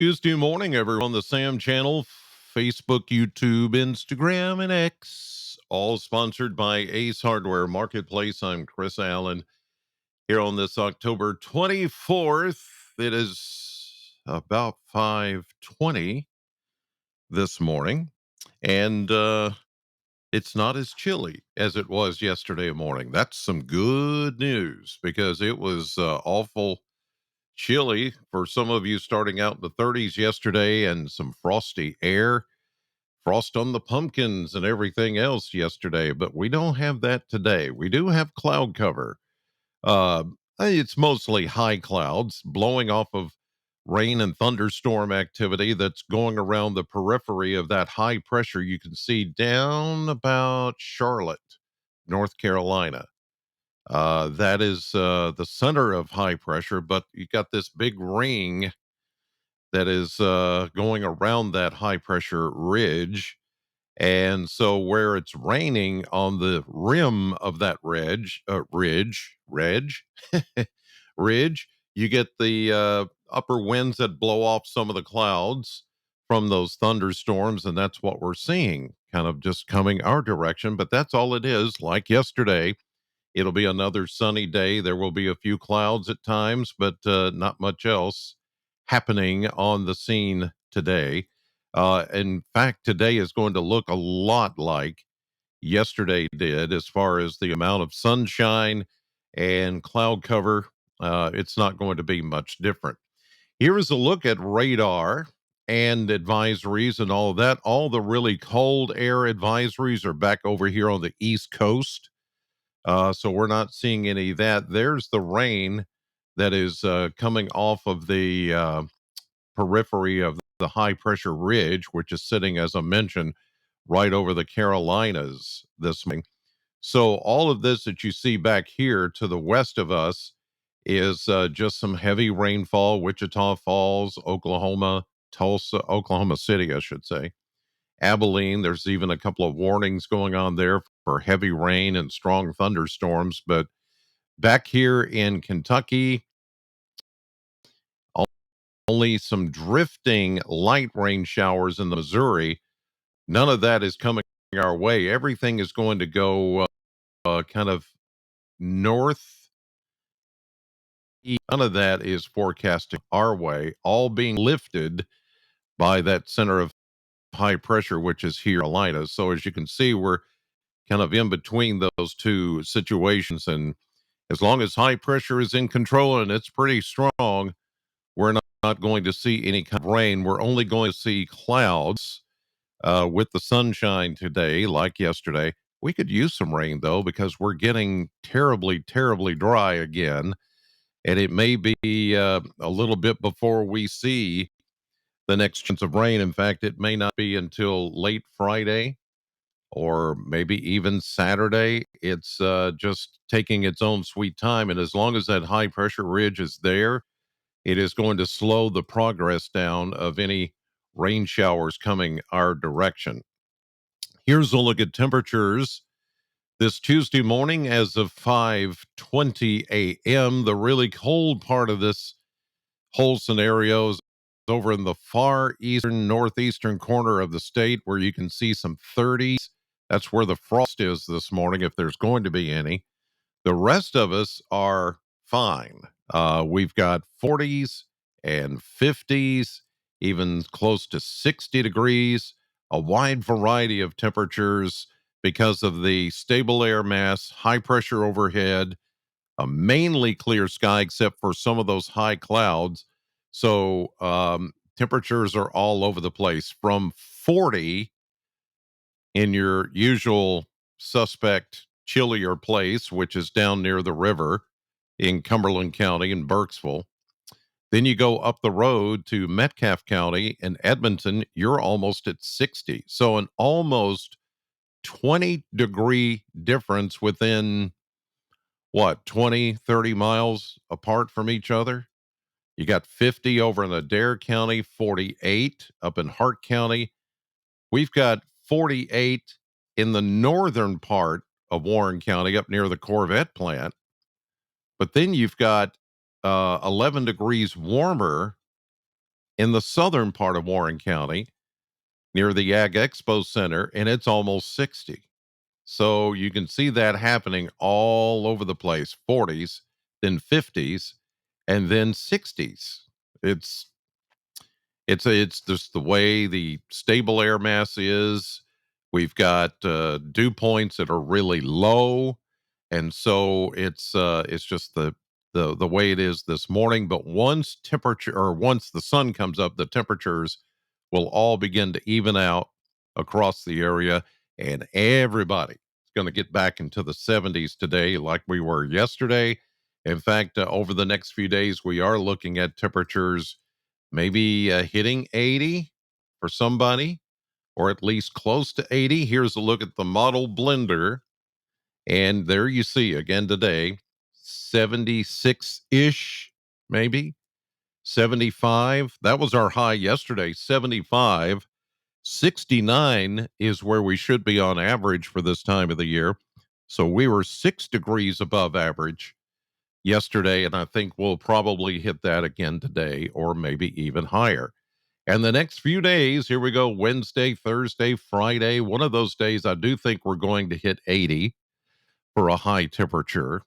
Tuesday morning, everyone. On the Sam channel, Facebook, YouTube, Instagram, and X, all sponsored by Ace Hardware Marketplace. I'm Chris Allen here on this October 24th. It is about 5:20 this morning, and it's not as chilly as it was yesterday morning. That's some good news because it was awful chilly for some of you starting out in the 30s yesterday and some frosty air, frost on the pumpkins and everything else yesterday. But we don't have that today. We do have cloud cover. Uh, it's mostly high clouds blowing off of rain and thunderstorm activity that's going around the periphery of that high pressure you can see down about Charlotte, North Carolina. That is the center of high pressure, but you got this big ring that is going around that high pressure ridge. And so, where it's raining on the rim of that ridge, you get the upper winds that blow off some of the clouds from those thunderstorms. And that's what we're seeing kind of just coming our direction. But that's all it is. Like yesterday, it'll be another sunny day. There will be a few clouds at times, but not much else happening on the scene today. In fact, today is going to look a lot like yesterday did as far as the amount of sunshine and cloud cover. It's not going to be much different. Here is a look at radar and advisories and all of that. All the really cold air advisories are back over here on the East Coast. So we're not seeing any of that. There's the rain that is coming off of the periphery of the high pressure ridge, which is sitting, as I mentioned, right over the Carolinas this morning. So all of this that you see back here to the west of us is just some heavy rainfall, Wichita Falls, Oklahoma, Tulsa, Oklahoma City, I should say. Abilene, there's even a couple of warnings going on there for heavy rain and strong thunderstorms. But back here in Kentucky, only some drifting light rain showers in the Missouri. None of that is coming our way. Everything is going to go kind of north. None of that is forecasted our way, all being lifted by that center of high pressure, which is here in Carolina. So as you can see, we're kind of in between those two situations. And as long as high pressure is in control and it's pretty strong, we're not going to see any kind of rain. We're only going to see clouds with the sunshine today, like yesterday. We could use some rain, though, because we're getting terribly, terribly dry again. And it may be a little bit before we see the next chance of rain. In fact, it may not be until late Friday or maybe even Saturday. It's just taking its own sweet time. And as long as that high pressure ridge is there, it is going to slow the progress down of any rain showers coming our direction. Here's a look at temperatures this Tuesday morning as of 5:20 a.m. The really cold part of this whole scenario is over in the far eastern northeastern corner of the state where you can see some 30s. That's where the frost is this morning, if there's going to be any. The rest of us are fine. We've got 40s and 50s, even close to 60 degrees, a wide variety of temperatures because of the stable air mass, high pressure overhead, a mainly clear sky except for some of those high clouds. So temperatures are all over the place from 40 in your usual suspect chillier place, which is down near the river in Cumberland County in Burkesville. Then you go up the road to Metcalfe County in Edmonton, you're almost at 60. So an almost 20-degree difference within what, 20, 30 miles apart from each other. You got 50 over in Adair County, 48 up in Hart County. We've got 48 in the northern part of Warren County up near the Corvette plant. But then you've got 11 degrees warmer in the southern part of Warren County near the Ag Expo Center, and it's almost 60. So you can see that happening all over the place, 40s, then 50s, and then 60s. It's it's just the way the stable air mass is. We've got dew points that are really low, and so it's just the way it is this morning. But once the sun comes up, the temperatures will all begin to even out across the area, and everybody is going to get back into the 70s today, like we were yesterday. In fact, over the next few days, we are looking at temperatures maybe hitting 80 for somebody, or at least close to 80. Here's a look at the model blender. And there you see again today, 76 ish, maybe 75. That was our high yesterday, 75. 69 is where we should be on average for this time of the year. So we were 6 degrees above average yesterday, and I think we'll probably hit that again today or maybe even higher. And the next few days, here we go, Wednesday, Thursday, Friday, one of those days, I do think we're going to hit 80 for a high temperature.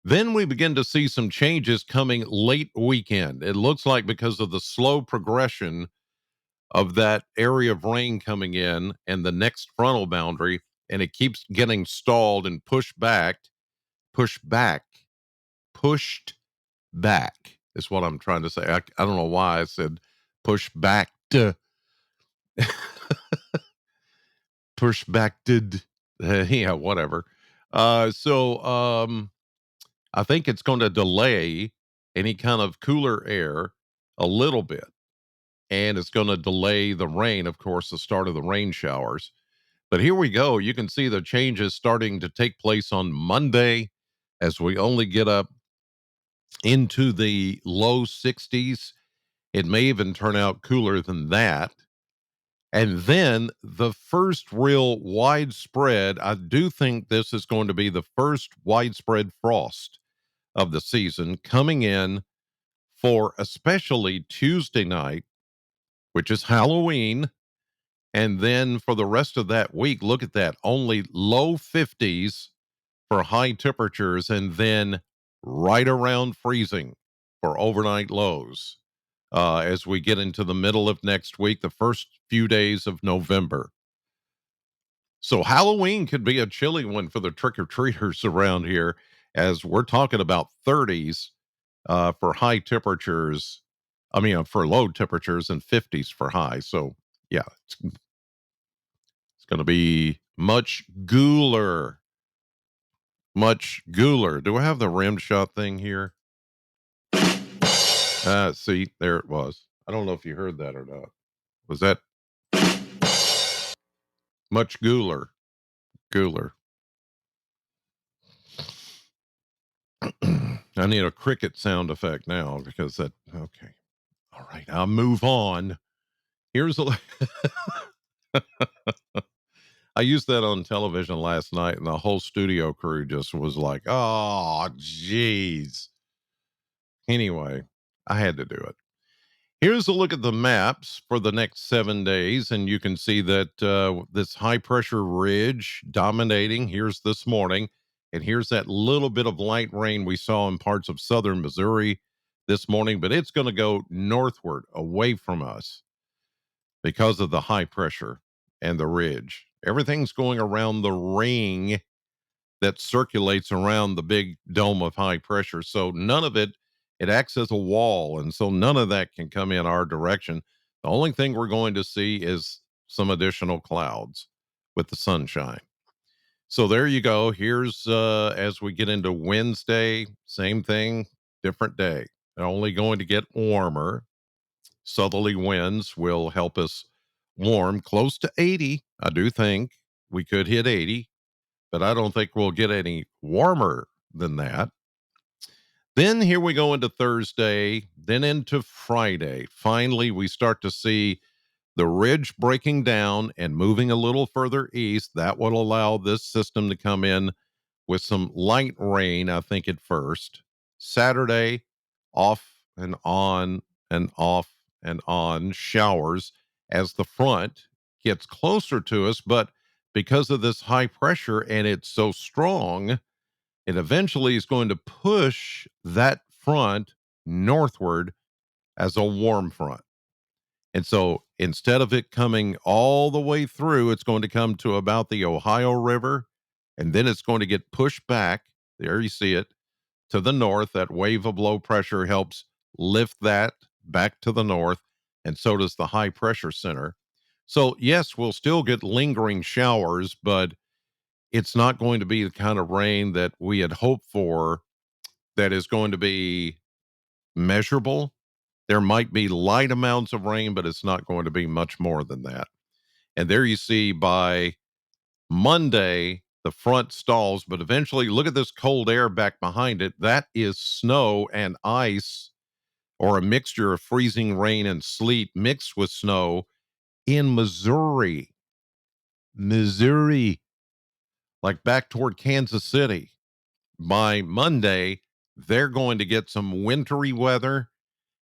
Then we begin to see some changes coming late weekend. It looks like because of the slow progression of that area of rain coming in and the next frontal boundary, and it keeps getting stalled and pushed back, pushed back is what I'm trying to say. I don't know why I said push back to push back did yeah, whatever. So I think it's going to delay any kind of cooler air a little bit, and it's going to delay the rain, of course, the start of the rain showers. But here we go. You can see the changes starting to take place on Monday as we only get up into the low 60s. It may even turn out cooler than that. And then the first real widespread, I do think this is going to be the first widespread frost of the season coming in for especially Tuesday night, which is Halloween. And then for the rest of that week, look at that, only low 50s for high temperatures, and then right around freezing for overnight lows as we get into the middle of next week, the first few days of November. So Halloween could be a chilly one for the trick or treaters around here, as we're talking about 30s for high temperatures. I mean, for low temperatures and 50s for high. So yeah, it's going to be much cooler. Do I have the rim shot thing here? See, there it was. I don't know if you heard that or not. Was that much cooler? Cooler. I need a cricket sound effect now because that, okay. All right, I'll move on. Here's a, I used that on television last night, and the whole studio crew just was like, oh, geez. Anyway, I had to do it. Here's a look at the maps for the next 7 days, and you can see that this high pressure ridge dominating. Here's this morning, and here's that little bit of light rain we saw in parts of southern Missouri this morning, but it's going to go northward away from us because of the high pressure and the ridge. Everything's going around the ring that circulates around the big dome of high pressure. So none of it acts as a wall. And so none of that can come in our direction. The only thing we're going to see is some additional clouds with the sunshine. So there you go. Here's as we get into Wednesday, same thing, different day. They're only going to get warmer. Southerly winds will help us warm close to 80. I do think we could hit 80, but I don't think we'll get any warmer than that. Then here we go into Thursday, then into Friday. Finally, we start to see the ridge breaking down and moving a little further east. That will allow this system to come in with some light rain, I think, at first. Saturday, off and on and off and on showers as the front gets closer to us. But because of this high pressure and it's so strong, it eventually is going to push that front northward as a warm front. And so instead of it coming all the way through, it's going to come to about the Ohio River, and then it's going to get pushed back. There you see it to the north. That wave of low pressure helps lift that back to the north, and so does the high pressure center. So, yes, we'll still get lingering showers, but it's not going to be the kind of rain that we had hoped for that is going to be measurable. There might be light amounts of rain, but it's not going to be much more than that. And there you see by Monday, the front stalls, but eventually look at this cold air back behind it. That is snow and ice, or a mixture of freezing rain and sleet mixed with snow in Missouri. Missouri, like back toward Kansas City. By Monday, they're going to get some wintry weather.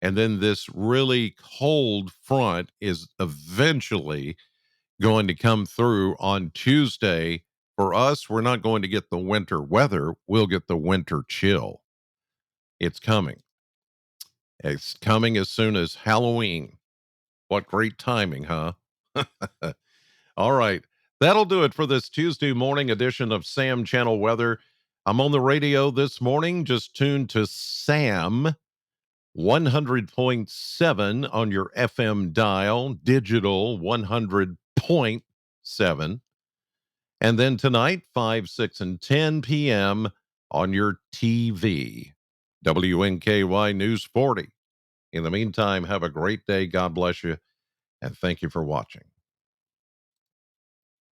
And then this really cold front is eventually going to come through on Tuesday. For us, we're not going to get the winter weather, we'll get the winter chill. It's coming. It's coming as soon as Halloween. What great timing, huh? All right. That'll do it for this Tuesday morning edition of Sam Channel Weather. I'm on the radio this morning. Just tuned to Sam 100.7 on your FM dial, digital 100.7. And then tonight, 5, 6, and 10 p.m. on your TV. WNKY News 40. In the meantime, have a great day. God bless you. And thank you for watching.